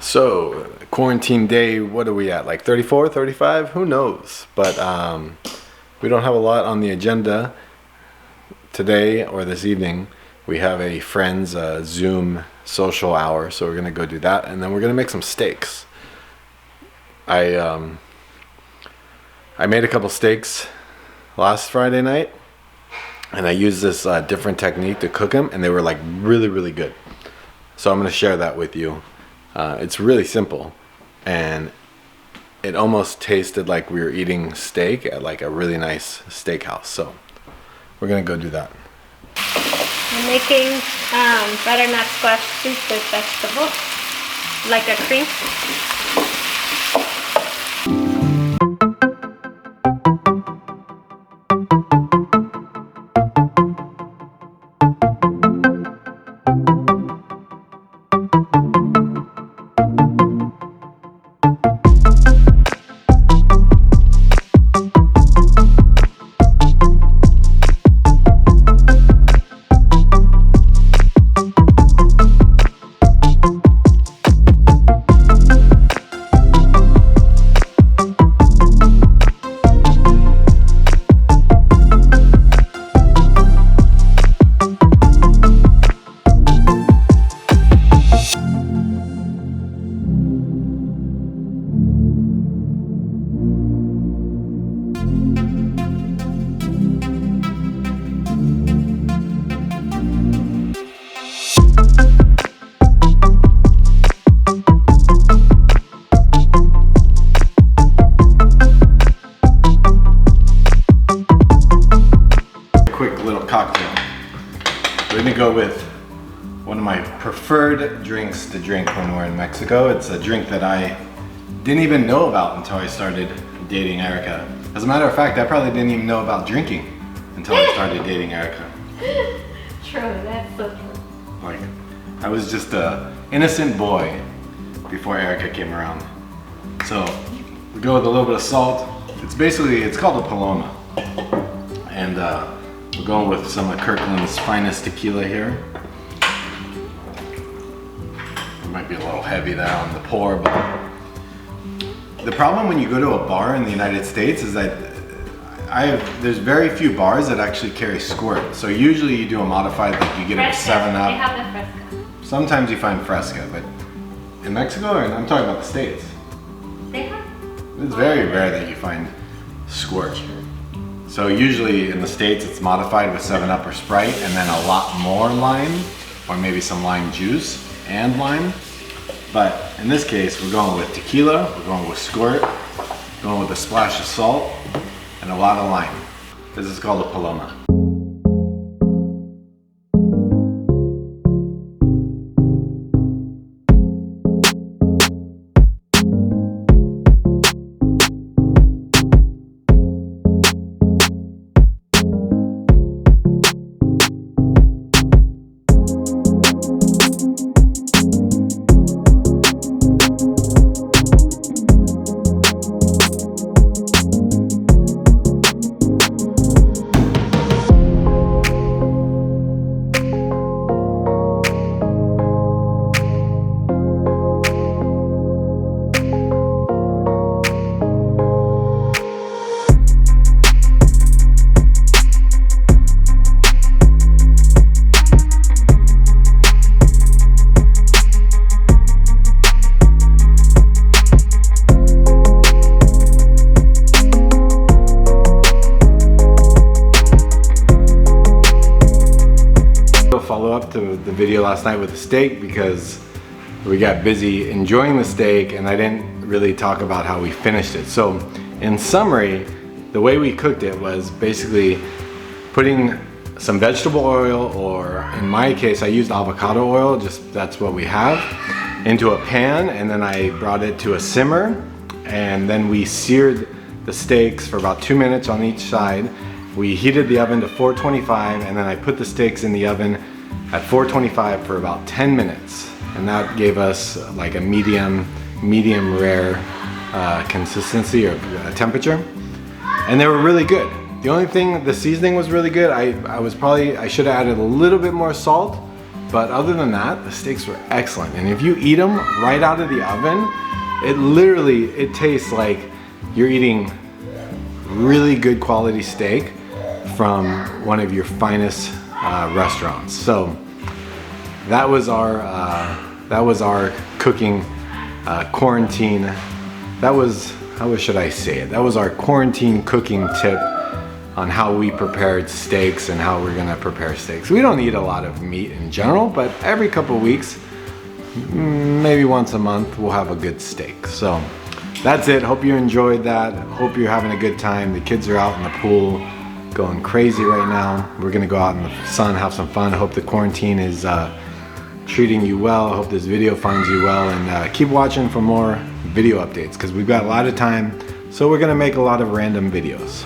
So, quarantine day, what are we at? Like 34, 35? Who knows? But we don't have a lot on the agenda today or this evening. We have a friend's Zoom social hour, so we're gonna go do that, and then we're gonna make some steaks. I made a couple steaks last Friday night, and I used this different technique to cook them, and they were like really good. So I'm gonna share that with you. It's really simple, and it almost tasted like we were eating steak at like a really nice steakhouse. So we're gonna go do that. I'm making butternut squash soup with vegetables, like a cream. Cocktail. We're gonna go with one of my preferred drinks to drink when we're in Mexico. It's a drink that I didn't even know about until I started dating Erika. As a matter of fact, I probably didn't even know about drinking until I started dating Erika. True, that's so true. Like, I was just a innocent boy before Erika came around. So we go with a little bit of salt. It's called a Paloma. And we're going with some of Kirkland's finest tequila here. It might be a little heavy there on the pour, but the problem when you go to a bar in the United States is that there's very few bars that actually carry squirt. So usually you do a modified, like you get a 7-Up. They have the Fresca. Sometimes you find Fresca, but in Mexico, or I'm talking about the States, They have? it's very rare that you find squirt. So usually in the States it's modified with 7-Up or Sprite and then a lot more lime or maybe some lime juice and lime. But in this case we're going with tequila, we're going with squirt, going with a splash of salt and a lot of lime. This is called a Paloma. Follow up to the video last night with the steak because we got busy enjoying the steak and I didn't really talk about how we finished it. So in summary, the way we cooked it was basically putting some vegetable oil, or in my case I used avocado oil, just that's what we have, into a pan, and then I brought it to a simmer, and then we seared the steaks for about 2 minutes on each side. We heated the oven to 425, and then I put the steaks in the oven at 425 for about 10 minutes. And that gave us like a medium rare consistency or temperature. And they were really good. The only thing, the seasoning was really good. I should have added a little bit more salt, But other than that, the steaks were excellent. And if you eat them right out of the oven, it tastes like you're eating really good quality steak from one of your finest restaurants. So that was our cooking quarantine. How should I say it? That was our quarantine cooking tip on how we prepared steaks and how we're gonna prepare steaks. We don't eat a lot of meat in general, but every couple of weeks, maybe once a month, we'll have a good steak. So that's it. Hope you enjoyed that. Hope you're having a good time. The kids are out in the pool going crazy right now. We're gonna go out in the sun, have some fun. Hope the quarantine is treating you well. Hope this video finds you well, and keep watching for more video updates because we've got a lot of time. So we're gonna make a lot of random videos.